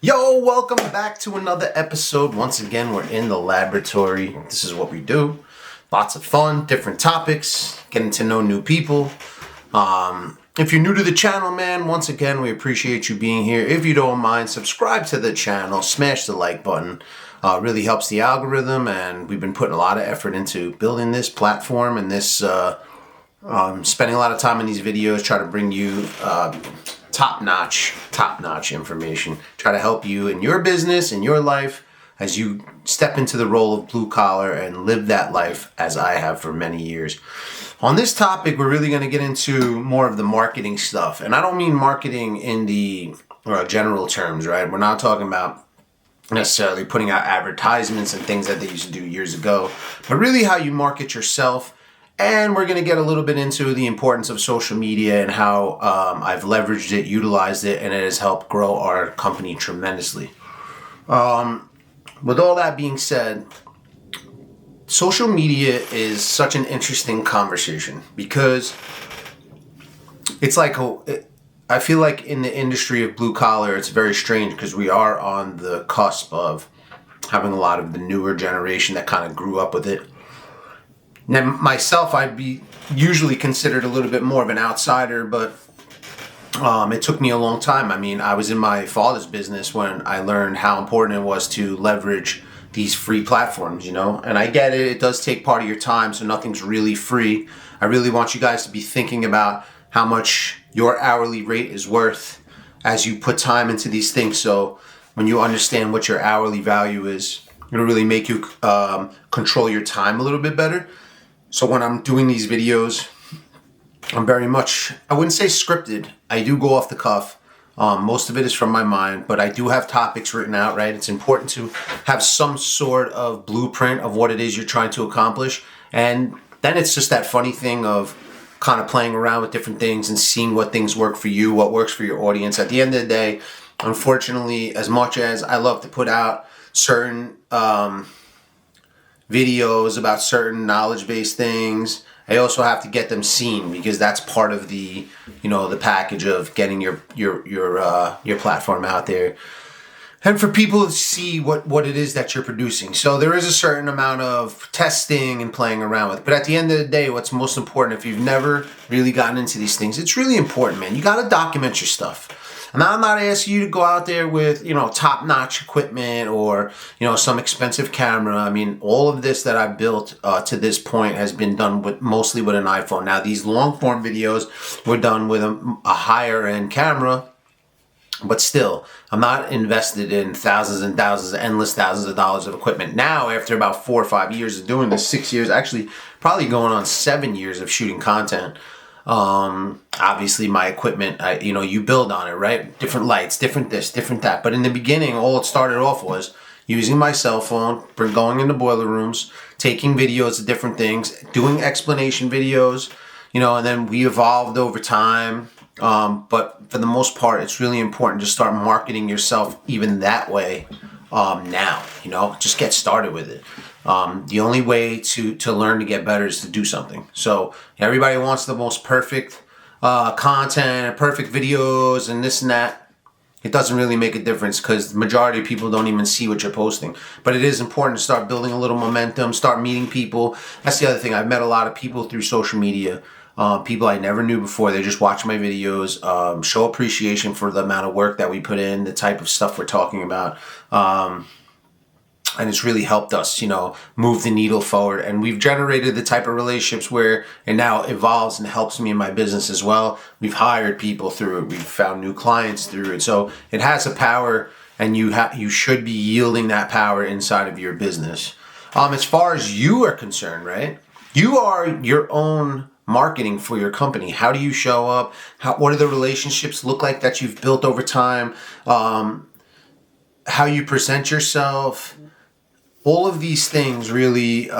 Yo, welcome back to another episode. Once again, we're in the laboratory. This is what we do. Lots of fun, different topics, getting to know new people. If you're new to the channel, man, once again, we appreciate you being here. If you don't mind, subscribe to the channel, smash the like button. Really helps the algorithm, and we've been putting a lot of effort into building this platform and this, spending a lot of time in these videos, trying to bring you top-notch information. Try to help you in your business, in your life, as you step into the role of blue collar and live that life as I have for many years. On this topic, we're really going to get into more of the marketing stuff. And I don't mean marketing in the general terms, right? We're not talking about necessarily putting out advertisements and things that they used to do years ago, but really how you market yourself. And we're going to get a little bit into the importance of social media and how I've leveraged it, utilized it, and it has helped grow our company tremendously. With all that being said, social media is such an interesting conversation because it's like, I feel like in the industry of blue collar, it's very strange because we are on the cusp of having a lot of the newer generation that kind of grew up with it. Now, myself, I'd be usually considered a little bit more of an outsider, but it took me a long time. I mean, I was in my father's business when I learned how important it was to leverage these free platforms, and I get it. It does take part of your time, so nothing's really free. I really want you guys to be thinking about how much your hourly rate is worth as you put time into these things. So when you understand what your hourly value is, it'll really make you control your time a little bit better. So when I'm doing these videos, I'm very much, I wouldn't say scripted. I do go off the cuff. Most of it is from my mind, but I do have topics written out, right? It's important to have some sort of blueprint of what it is you're trying to accomplish. And then it's just that funny thing of kind of playing around with different things and seeing what things work for you, what works for your audience. At the end of the day, unfortunately, as much as I love to put out certain videos about certain knowledge-based things, I also have to get them seen because that's part of the, the package of getting your platform out there, and for people to see what it is that you're producing. So there is a certain amount of testing and playing around with. But at the end of the day, what's most important, if you've never really gotten into these things, it's really important, man. You got to document your stuff. And I'm not asking you to go out there with, top-notch equipment or, some expensive camera. I mean, all of this that I've built to this point has been done mostly with an iPhone. Now, these long-form videos were done with a higher-end camera, but still, I'm not invested in thousands and thousands, endless thousands of dollars of equipment. Now, after about 4 or 5 years of doing this, 6 years, actually probably going on 7 years of shooting content, obviously my equipment, you build on it, right? Different lights, different this, different that. But in the beginning, all it started off was using my cell phone, going into boiler rooms, taking videos of different things, doing explanation videos, and then we evolved over time. But for the most part, it's really important to start marketing yourself even that way. Now, just get started with it. The only way to learn to get better is to do something. So everybody wants the most perfect content, perfect videos, and this and that. It doesn't really make a difference because the majority of people don't even see what you're posting. But it is important to start building a little momentum, start meeting people. That's the other thing. I've met a lot of people through social media. People I never knew before. They just watch my videos, show appreciation for the amount of work that we put in, the type of stuff we're talking about. And it's really helped us, move the needle forward. And we've generated the type of relationships where it now evolves and helps me in my business as well. We've hired people through it. We've found new clients through it. So it has a power, and you should be yielding that power inside of your business. As far as you are concerned, right? You are your own marketing for your company. How do you show up? What do the relationships look like that you've built over time? How you present yourself? All of these things really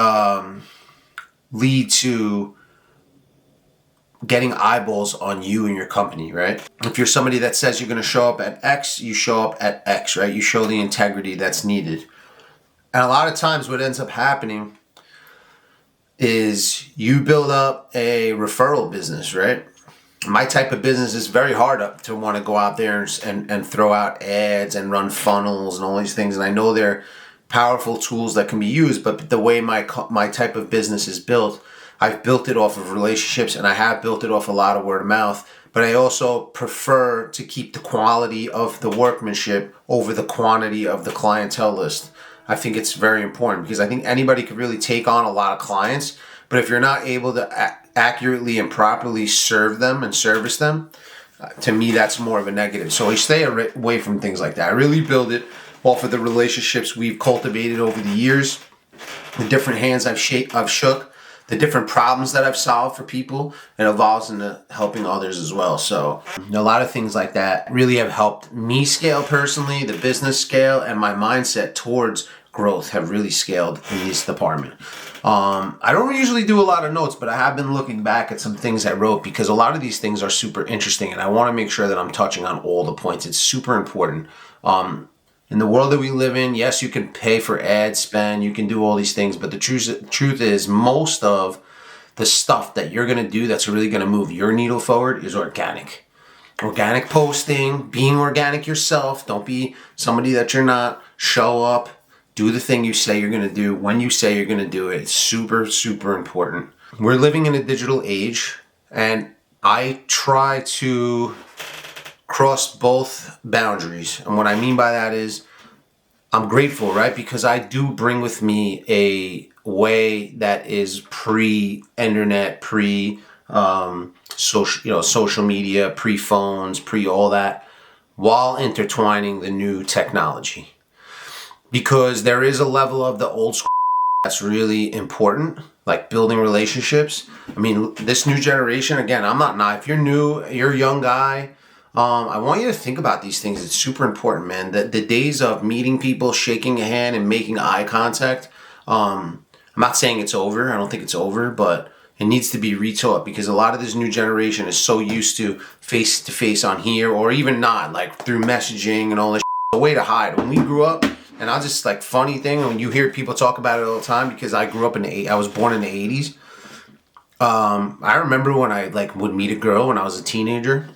lead to getting eyeballs on you and your company, right? If you're somebody that says you're going to show up at X, you show up at X, right? You show the integrity that's needed. And a lot of times what ends up happening is you build up a referral business, right? my type of business is very hard to want to go out there and throw out ads and run funnels and all these things. And I know they're powerful tools that can be used, but the way my type of business is built, I've built it off of relationships, and I have built it off a lot of word of mouth. But I also prefer to keep the quality of the workmanship over the quantity of the clientele list. I think it's very important because I think anybody could really take on a lot of clients, but if you're not able to accurately and properly serve them and service them, to me that's more of a negative. So I stay away from things like that. I really build it off of the relationships we've cultivated over the years, the different hands I've shook, the different problems that I've solved for people. It evolves into helping others as well. So a lot of things like that really have helped me scale personally, the business scale, and my mindset towards growth have really scaled in this department. I don't usually do a lot of notes, but I have been looking back at some things I wrote because a lot of these things are super interesting, and I want to make sure that I'm touching on all the points. It's super important. In the world that we live in, yes, you can pay for ad spend, you can do all these things, but the truth is most of the stuff that you're going to do that's really going to move your needle forward is organic. Organic posting, being organic yourself. Don't be somebody that you're not. Show up, do the thing you say you're going to do when you say you're going to do it. It's super, super important. We're living in a digital age, and I try to cross both boundaries. And what I mean by that is I'm grateful, right? Because I do bring with me a way that is pre-internet, social media, pre-phones, pre-all that, while intertwining the new technology. Because there is a level of the old school that's really important, like building relationships. I mean, this new generation, again, if you're new, you're a young guy, I want you to think about these things. It's super important, man. The days of meeting people, shaking a hand, and making eye contact, I'm not saying it's over. I don't think it's over, but it needs to be retaught because a lot of this new generation is so used to face-to-face on here, or even not, like through messaging and all this shit. A way to hide. When we grew up, and I'll just, like, funny thing, when you hear people talk about it all the time, because I grew up I was born in the 80s. I remember when I, would meet a girl when I was a teenager.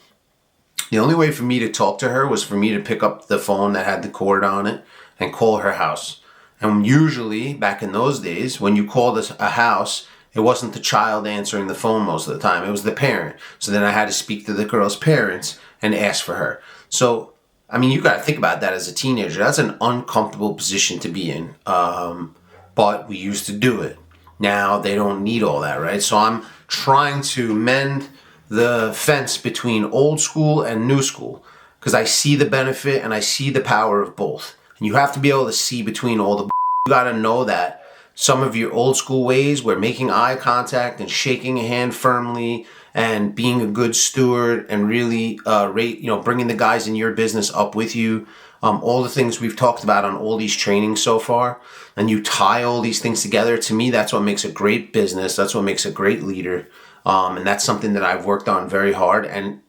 The only way for me to talk to her was for me to pick up the phone that had the cord on it and call her house. And usually, back in those days, when you called a house, it wasn't the child answering the phone most of the time. It was the parent. So then I had to speak to the girl's parents and ask for her. So, I mean, you got to think about that as a teenager. That's an uncomfortable position to be in. But we used to do it. Now they don't need all that, right? So I'm trying to mend the fence between old school and new school because I see the benefit and I see the power of both. And you have to be able to see between all the you got to know that some of your old school ways where making eye contact and shaking a hand firmly and being a good steward and really bringing the guys in your business up with you, all the things we've talked about on all these trainings so far, and you tie all these things together, to me that's what makes a great business. That's what makes a great leader. And that's something that I've worked on very hard. And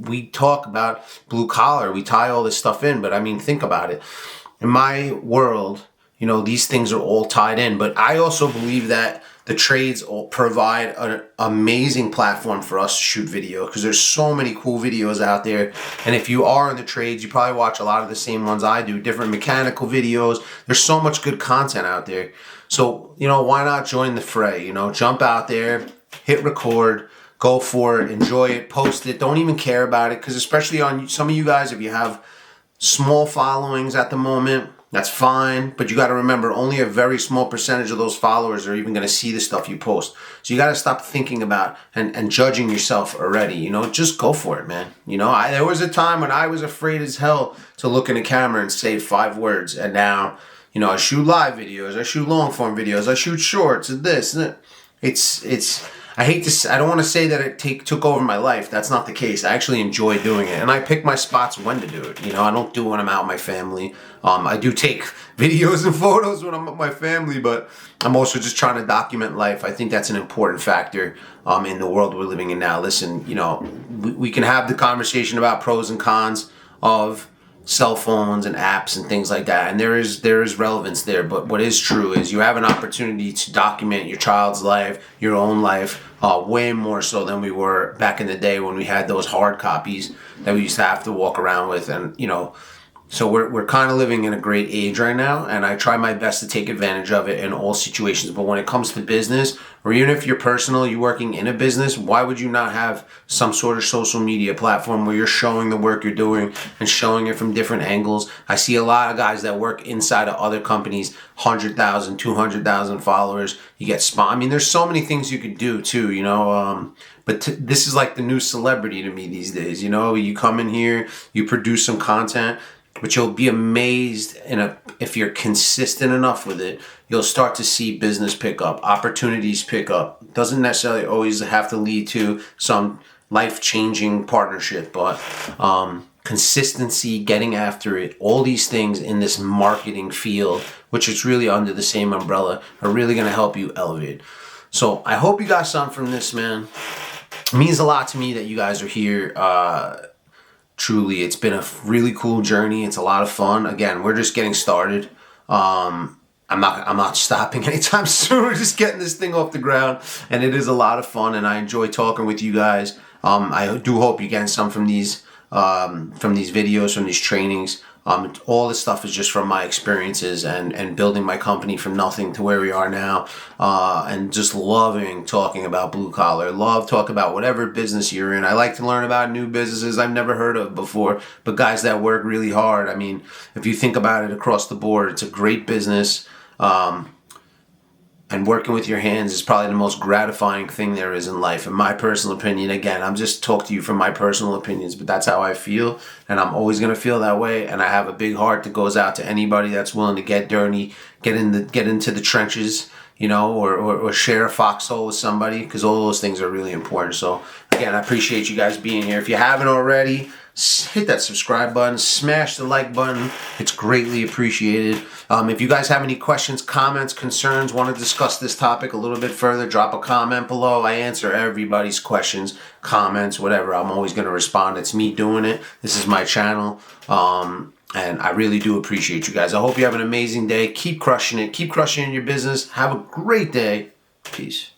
we talk about blue collar. We tie all this stuff in. But I mean, think about it. In my world, these things are all tied in. But I also believe that the trades provide an amazing platform for us to shoot video because there's so many cool videos out there. And if you are in the trades, you probably watch a lot of the same ones I do, different mechanical videos. There's so much good content out there. So, why not join the fray? Jump out there. Hit record, go for it, enjoy it, post it. Don't even care about it because especially on some of you guys, if you have small followings at the moment, that's fine. But you got to remember, only a very small percentage of those followers are even going to see the stuff you post. So you got to stop thinking about and judging yourself already. Just go for it, man. There was a time when I was afraid as hell to look in the camera and say 5 words. And now, I shoot live videos, I shoot long form videos, I shoot shorts and this and that. It's I don't want to say that it took over my life. That's not the case. I actually enjoy doing it. And I pick my spots when to do it. I don't do it when I'm out with my family. I do take videos and photos when I'm with my family, but I'm also just trying to document life. I think that's an important factor in the world we're living in now. Listen, we can have the conversation about pros and cons of cell phones and apps and things like that, and there is relevance there. But what is true is you have an opportunity to document your child's life, your own life, way more so than we were back in the day when we had those hard copies that we used to have to walk around with. And so we're kind of living in a great age right now, and I try my best to take advantage of it in all situations. But when it comes to business, or even if you're personal, you're working in a business, why would you not have some sort of social media platform where you're showing the work you're doing and showing it from different angles? I see a lot of guys that work inside of other companies, 100,000, 200,000 followers. You get spot. I mean, there's so many things you could do too, but this is like the new celebrity to me these days. You come in here, you produce some content, but you'll be amazed if you're consistent enough with it, you'll start to see business pick up, opportunities pick up. Doesn't necessarily always have to lead to some life-changing partnership, but consistency, getting after it, all these things in this marketing field, which is really under the same umbrella, are really going to help you elevate. So I hope you got something from this, man. It means a lot to me that you guys are here. Truly, it's been a really cool journey. It's a lot of fun. Again, we're just getting started. I'm not stopping anytime soon. We're just getting this thing off the ground, and it is a lot of fun. And I enjoy talking with you guys. I do hope you get some from these videos, from these trainings. All this stuff is just from my experiences and building my company from nothing to where we are now, and just loving talking about blue collar. Love talk about whatever business you're in. I like to learn about new businesses I've never heard of before, but guys that work really hard. I mean, if you think about it across the board, it's a great business. And working with your hands is probably the most gratifying thing there is in life, in my personal opinion. Again, I'm just talking to you from my personal opinions, but that's how I feel, and I'm always going to feel that way. And I have a big heart that goes out to anybody that's willing to get dirty, get into the trenches, or share a foxhole with somebody, because all those things are really important. So again, I appreciate you guys being here. If you haven't already, hit that subscribe button, smash the like button. It's greatly appreciated. If you guys have any questions, comments, concerns, want to discuss this topic a little bit further, drop a comment below. I answer everybody's questions, comments, whatever. I'm always going to respond. It's me doing it. This is my channel. And I really do appreciate you guys. I hope you have an amazing day. Keep crushing it. Keep crushing in your business. Have a great day. Peace.